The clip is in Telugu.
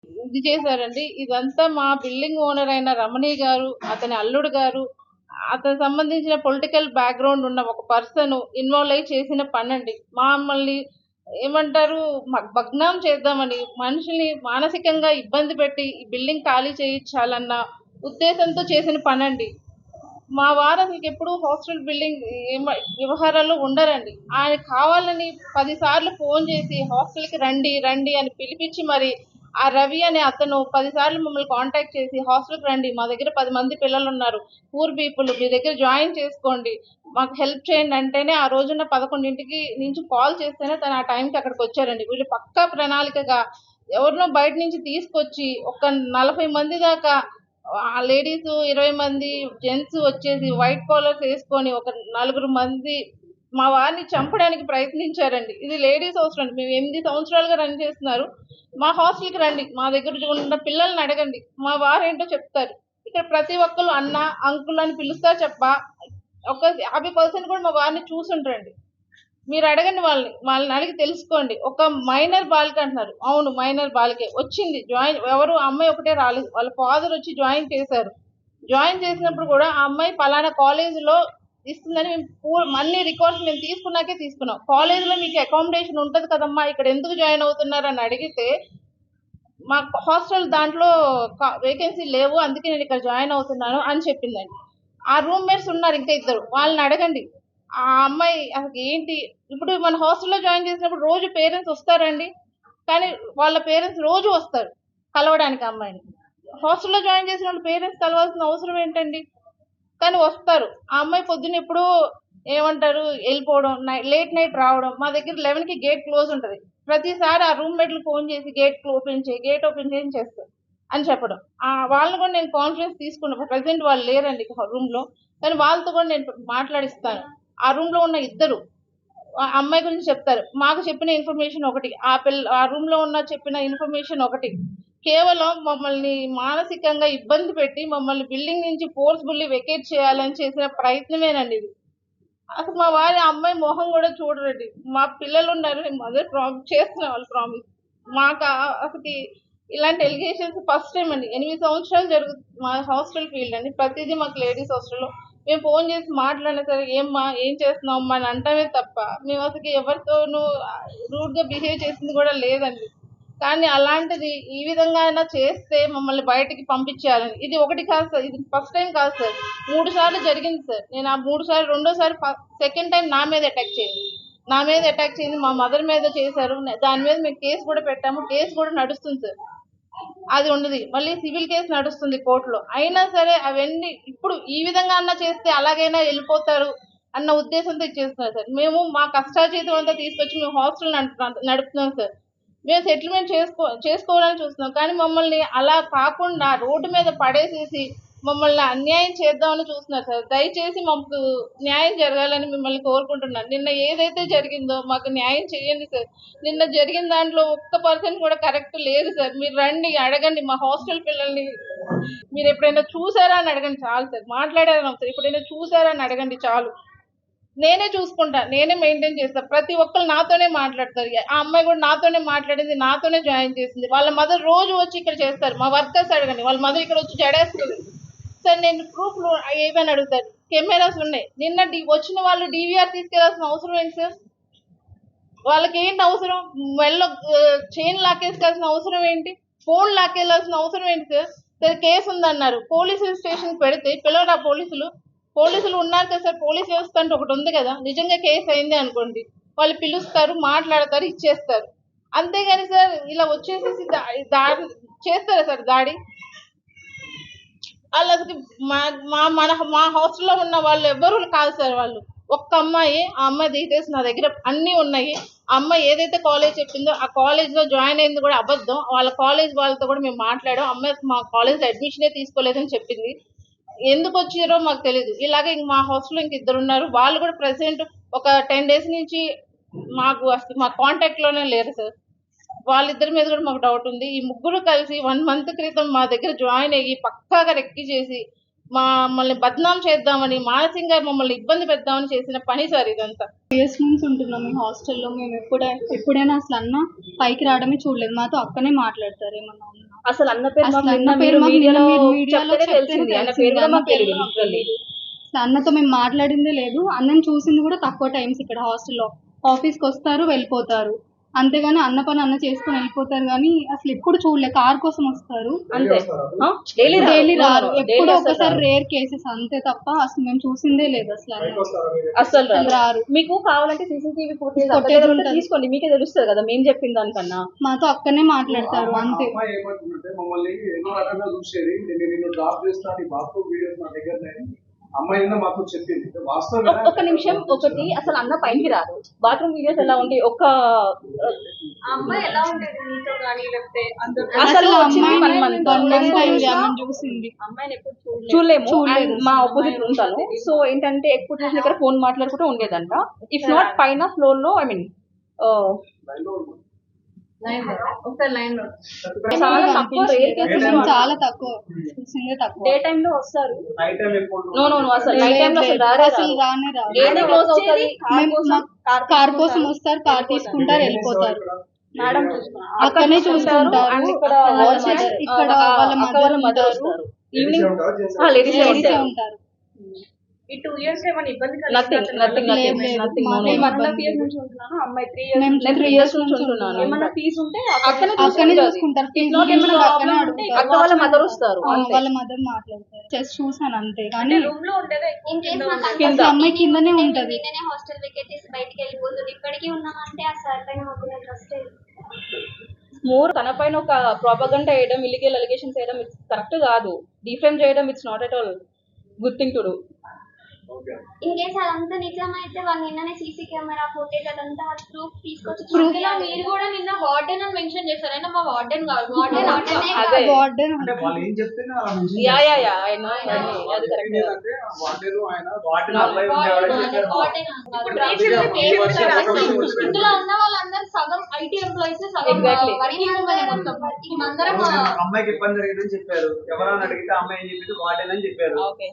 ఇది చేశారండి. ఇదంతా మా బిల్డింగ్ ఓనర్ అయిన రమణి గారు, అతని అల్లుడు గారు, అతనికి సంబంధించిన పొలిటికల్ బ్యాక్‌గ్రౌండ్ ఉన్న ఒక పర్సన్ ఇన్వాల్వ్ అయ్యి చేసిన పనండి. మమ్మల్ని ఏమంటారు భగ్నం చేద్దామని, మనుషుల్ని మానసికంగా ఇబ్బంది పెట్టి ఈ బిల్డింగ్ ఖాళీ చేయించాలన్న ఉద్దేశంతో చేసిన పనండి. మా వారు అసలుకెప్పుడు హాస్టల్ బిల్డింగ్ వ్యవహారాల్లో ఉండరండి. ఆయన కావాలని 10 సార్లు ఫోను చేసి హాస్టల్‌కి రండి, రండి అని పిలిపించి మరి ఆ రవి అనే అతను 10 సార్లు మమ్మల్ని కాంటాక్ట్ చేసి హాస్టల్‌కి రండి. మా దగ్గర 10 మంది పిల్లలున్నారు. పూర్ పీపుల్ మీ దగ్గర జాయిన్ చేసుకోండి. మాకు హెల్ప్ చేయండి అంటేనే ఆ రోజున 11కి నుంచి కాల్ చేస్తేనే తను ఆ టైంకి అక్కడికొచ్చారండి. వీళ్ళు పక్కా ప్రణాళికగా ఎవరినో బయట నుంచి తీసుకొచ్చి ఒక 40 మంది దాకా లేడీస్ 20 మంది, జెంట్స్ వచ్చేసి వైట్ కాలర్స్ వేసుకొని ఒక నలుగురు మంది మా వారిని చంపడానికి ప్రయత్నించారండి. ఇది లేడీస్ హాస్టల్ అండి. మేము 8 సంవత్సరాలుగా రన్ చేస్తున్నారు. మా హాస్టల్‌కి రండి. మా దగ్గర ఉన్న పిల్లల్ని అడగండి. మా వారేంటో చెప్తారు. ఇక్కడ ప్రతి ఒక్కళ్ళు అన్న, అంకుల్ అని పిలుస్తారు తప్ప ఒక 50% కూడా మా వారిని చూసుండరండి. మీరు అడగండి వాళ్ళని. వాళ్ళని అడిగి తెలుసుకోండి. ఒక మైనర్ బాలిక అంటున్నారు. అవును. మైనర్ బాలికే. వచ్చింది జాయిన్ ఎవరు అమ్మాయి ఒకటే రాలేదు. వాళ్ళ ఫాదర్ వచ్చి జాయిన్ చేశారు. జాయిన్ చేసినప్పుడు కూడా ఆ అమ్మాయి పలానా కాలేజీలో ఇస్తుందని మేము అన్ని రికార్డ్స్ మేము తీసుకున్నాకే తీసుకున్నాం. కాలేజీలో మీకు అకామిడేషన్ ఉంటది కదమ్మా! ఇక్కడ ఎందుకు జాయిన్ అవుతున్నారని అడిగితే, మా హాస్టల్ దాంట్లో వేకెన్సీ లేవు. అందుకే నేను ఇక్కడ జాయిన్ అవుతున్నాను అని చెప్పిందండి. ఆ రూమ్‌మేట్స్ ఉన్నారు ఇంకా ఇద్దరు. వాళ్ళని అడగండి. ఆ అమ్మాయి అసలు ఏంటి ఇప్పుడు మన హాస్టల్‌లో జాయిన్ చేసినప్పుడు రోజు పేరెంట్స్ వస్తారండి. కానీ వాళ్ళ పేరెంట్స్ రోజు వస్తారు కలవడానికి ఆ అమ్మాయిని. హాస్టల్‌లో జాయిన్ చేసినప్పుడు పేరెంట్స్ కలవాల్సిన అవసరం ఏంటండి? కానీ వస్తారు. ఆ అమ్మాయి పొద్దున్న ఎప్పుడో ఏమంటారు ఎళ్ళిపోవడం, లేట్ నైట్ రావడం. మా దగ్గర 11కి గేట్ క్లోజ్ ఉంటది. ప్రతిసారి ఆ రూమ్‌మేట్‌లు ఫోను చేసి గేట్ ఓపెన్ చేయి చేస్తారు అని చెప్పడం. వాళ్ళని కూడా నేను కాన్ఫరెన్స్ తీసుకున్నా. ప్రెజెంట్ వాళ్ళు లేరండి రూమ్‌లో. కానీ వాళ్ళతో కూడా నేను మాట్లాడిస్తాను. ఆ రూమ్‌లో ఉన్న ఇద్దరు ఆ అమ్మాయి గురించి చెప్తారు. మాకు చెప్పిన ఇన్ఫర్మేషన్ ఒకటి. ఆ రూమ్‌లో ఉన్న చెప్పిన ఇన్ఫర్మేషన్ ఒకటి. కేవలం మమ్మల్ని మానసికంగా ఇబ్బంది పెట్టి మమ్మల్ని బిల్డింగ్ నుంచి ఫోర్స్‌బుల్లీ వెకేట్ చేయాలని చేసిన ప్రయత్నమేనండి ఇది. అసలు మా వారు ఆ అమ్మాయి మొహం కూడా చూడరండి. మా పిల్లలున్నారు. మదర్ చేస్తున్నా వాళ్ళు ప్రామిస్. మాకు అసలకి ఇలాంటి ఎలిగేషన్స్ ఫస్ట్ టైమ్ అండి. 8 సంవత్సరాలు మా హాస్టల్ ఫీల్డ్ అండి. ప్రతిదీ మాకు లేడీస్ హాస్టల్‌లో. మేము ఫోను చేసి మాట్లాడినా సరే, "ఏమ్మా ఏం చేస్తున్నావమ్మా" అని అంటామే తప్ప, మేము అసలకి ఎవరితోనూ రూడ్‌గా బిహేవ్ చేసింది కూడా లేదండి. కానీ అలాంటిది ఈ విధంగా అయినా చేస్తే మమ్మల్ని బయటికి పంపించేయాలని. ఇది ఒకటి కాదు సార్. ఇది ఫస్ట్ టైమ్ కాదు సార్. 3 సార్లు జరిగింది సార్. నేను ఆ 3 సార్లు రెండోసారి సెకండ్ టైమ్ నా మీద అటాక్ చేయండి. నా మీద అటాక్ చేయండి. మా మదర్ మీద చేశారు. దాని మీద మేము కేస్ కూడా పెట్టాము. కేస్ కూడా నడుస్తుంది సార్. అది ఉండదు. మళ్ళీ సివిల్ కేస్ నడుస్తుంది కోర్టులో. అయినా సరే అవన్నీ ఇప్పుడు ఈ విధంగా అన్నా చేస్తే అలాగైనా ఎళ్ళిపోతారు అన్న ఉద్దేశంతో ఇది చేస్తున్నారు సార్. మేము మా కష్టార్జితం అంతా తీసుకొచ్చి మేము హాస్టల్ నడుపుతున్నాం సార్. మేము సెటిల్మెంట్ చేసుకోవాలని చూస్తున్నాం. కానీ మమ్మల్ని అలా కాకుండా రోడ్డు మీద పడేసేసి మమ్మల్ని అన్యాయం చేద్దామని చూస్తున్నారు సార్. దయచేసి మాకు న్యాయం జరగాలని మిమ్మల్ని కోరుకుంటున్నాను. నిన్న ఏదైతే జరిగిందో మాకు న్యాయం చేయండి సార్. నిన్న జరిగిన దాంట్లో ఒక్క పర్సెంట్ కూడా కరెక్ట్ లేదు సార్. మీరు రండి అడగండి మా హాస్టల్ పిల్లల్ని మీరు ఎప్పుడైనా చూసారా అని అడగండి చాలు సార్. మాట్లాడారని అవసరం ఎప్పుడైనా చూసారా అని అడగండి చాలు. నేనే చూసుకుంటా. నేనే మెయింటైన్ చేస్తా. ప్రతి ఒక్కళ్ళు నాతోనే మాట్లాడతారు. ఆ అమ్మాయి కూడా నాతోనే మాట్లాడింది. నాతోనే జాయిన్ చేసింది. వాళ్ళ మదర్ రోజు వచ్చి ఇక్కడ చేస్తారు. మా వర్కర్స్ అడగండి. వాళ్ళ మదర్ ఇక్కడ వచ్చి జడేస్తది. సార్ నేను ప్రూఫ్‌లు ఏవని అడుగుతారు. కెమెరాస్ ఉన్నాయి. నిన్న వచ్చిన వాళ్ళు డీవీఆర్ తీసుకెళ్లాల్సిన అవసరం ఏంటి సార్? వాళ్ళకేంటి అవసరం? మెడలో చైన్ లాక్కేసుకోవాల్సిన అవసరం ఏంటి? ఫోన్ లాక్కెళ్ళాల్సిన అవసరం ఏంటి సార్? సరే కేసు ఉందన్నారు. పోలీసులు స్టేషన్‌కి పెడితే పిలవరా పోలీసులు? పోలీసులు ఉన్నారు కదా సార్. పోలీస్ వ్యవస్థ అంటే ఒకటి ఉంది కదా! నిజంగా కేసు అయింది అనుకోండి. వాళ్ళు పిలుస్తారు, మాట్లాడతారు, ఇచ్చేస్తారు. అంతేగాని సార్ ఇలా వచ్చేసేసి దాడి చేస్తారా సార్ దాడి? ఆళ్ళసలకి మా మా మన మా హాస్టల్‌లో ఉన్న వాళ్ళు ఎవ్వరు కాదు సార్ వాళ్ళు. ఒక్క అమ్మాయి, ఆ అమ్మాయి డీటెయిల్స్ నా దగ్గర అన్నీ ఉన్నాయి. ఆ అమ్మాయి ఏదైతే కాలేజ్ చెప్పిందో, ఆ కాలేజ్‌లో జాయిన్ అయింది కూడా అబద్ధం. వాళ్ళ కాలేజ్ వాళ్ళతో కూడా మేము మాట్లాడాం. అమ్మాయి మా కాలేజ్‌లో అడ్మిషనే తీసుకోలేదని చెప్పింది. ఎందుకొచ్చిర్రో మాకు తెలీదు. ఇలాగే మా హాస్టల్‌లో ఇంక ఇద్దరున్నారు. వాళ్ళు కూడా ప్రెజెంట్ ఒక 10 డేస్ నుంచి అసలు మా కాంటాక్ట్‌లోనే లేరు సార్. వాళ్ళిద్దరి మీద కూడా మాకు డౌట్ ఉంది. ఈ ముగ్గురు కలిసి 1 మంత్ క్రితం మా దగ్గర జాయిన్ అయ్యి పక్కాగా రెక్కి చేసి మమ్మల్ని బద్నాం చేద్దామని, మానసికంగా మమ్మల్ని ఇబ్బంది పెడదామని చేసిన పని సార్ ఇదంతా. ఇయర్స్ నుంచి ఉంటున్నాం ఈ హాస్టల్లో. మేము ఎప్పుడైనా అసలు అన్న పైకి రావడమే చూడలేదు. మాతో అక్కనే మాట్లాడతారు ఏమన్నా ఉన్నా. అసలు అన్న పేరు అసలు మాకు అన్న నిన్న పేరు మీరు మాకు మీడియాలో మీడియాలో చెప్తేనే తెలిసింది. అన్న పేరు కూడా మాకు తెలియదు literally. అసలు అన్నతో మేము మాట్లాడిందే లేదు. అన్నని చూసింది కూడా తక్కువ టైమ్స్ ఇక్కడ హాస్టల్లో. ఆఫీస్కి వస్తారు వెళ్ళిపోతారు, అంతేగాని అన్న పని అన్న చేసుకొని వెళ్ళిపోతారు. కానీ అసలు ఎప్పుడు చూడలేదు. కార్ కోసం వస్తారు అంతే, డైలీ రారు. ఎప్పుడు ఒకసారి రేర్ కేసెస్ అంతే తప్ప అసలు మేము చూసిందే లేదు అసలు అసలు రారు. మీకు కావాలంటే సీసీటీవీ ఫుటేజ్ తీసుకోండి, మీకే తెలుస్తుంది కదా మేము చెప్పిన దానికన్నా. మాతో అక్కనే మాట్లాడతారు అంతే. మమ్మల్ని ఎన్నో రకంగా చూసేది. నేను డ్రాప్ చేస్తాను, బాత్రూమ్ వీడియోస్ నా దగ్గర అమ్మాయి మాకు చెప్పింది. ఒక్క నిమిషం, ఒకటి అసలు అన్న పైకి రాదు. బాత్రూమ్ వీడియోస్ ఎలా ఉంటాయి? ఒక అమ్మాయి ఎలా ఉండేది మీతో కానీ లేకపోతే అసలు వచ్చింది చూసింది అమ్మాయిని ఎప్పుడు చూడలేము. And మా ఆపోజిట్ ఉంటాను. సో ఏంటంటే ఎక్కువ చూసిన దగ్గర ఫోన్ మాట్లాడుకుంటూ ఉండేదంట. ఇఫ్ నాట్ పైన ఫ్లోర్ లో, ఐ మీన్ చాలా తక్కువ చూసిందే తక్కువ. డే టైమ్ లో వస్తారు. నో అసలు లేదు, నైట్ టైం లో లేదు, అసలు రానే రాదు. కార్ కోసం వస్తారు, కార్ తీసుకుంటారు వెళ్ళిపోతారు. మేడం అక్కడనే చూసుకుంటారు. ఇక్కడ ఇక్కడ వాళ్ళ వాళ్ళ మదర్ మదర్ వస్తారు. ఈవినింగ్ లేడీస్ లేడీసే ఉంటారు. ఈ 2 years ఏమైనా ఇబ్బంది నథింగ్ మాకేం అమ్మాయి ఇబ్బంది 3 years నుంచి ఉంటున్నాను. ఏమైనా ఫీజు ఉంటే అక్కడనే చూసుకుంటారు. అక్క వాళ్ళ మదర్ వస్తారు. వాళ్ళ మదర్ మాట్లాడతారు. జస్ట్ చూసాను అంతే. కానీ రూమ్ లో ఉండేదే అసలు అమ్మాయి కిందనే ఉంటది. నిన్ననే హాస్టల్ వెకేట్ చేసి బయటికి వెళ్ళిపోతుంది. ఇప్పటికీ ఉన్నామంటే ఆ సార్ పైన మాకు ట్రస్ట్ మోర్ తన పైన ఒక ప్రాపగండా వేయడం, ఇల్లీగల్ అలిగేషన్స్ వేయడం ఇట్స్ కరెక్ట్ కాదు. డిఫెమ్ చేయడం it's not at all good thing to do. In case అదంతా నిజమైతే వాళ్ళు నిన్ననే సీసీ కెమెరా ఫుటేజ్ అదంతా ప్రూఫ్ తీసుకొచ్చి ఇందులో మీరు కూడా నిన్న వార్డెన్ అని మెన్షన్ చేశారు. అయినా మా వార్డెన్ కాదు, వార్డెన్ అదే వార్డెన్ అంటే వాళ్ళు ఏం చెప్తేనే అలా mention యా చేస్తారు. ఐ నో అది కరెక్ట్. ఏంటంటే వార్డెన్ ఆయన వార్డెన్ అబ్బాయి ఉండేవాడని చెప్పారు. ఇందులో ఉన్న వాళ్ళందరూ సగం ఐటీ ఎంప్లాయీస్, సగం Exactly. వర్కింగ్ ఉమెన్ మొత్తం. మేమందరం అమ్మాయికి ఇబ్బంది జరిగిందని చెప్పారు. ఎవరైనా అడిగితే అమ్మాయి ఏం చెప్పింది వార్డెన్ అని చెప్పారు. ఓకే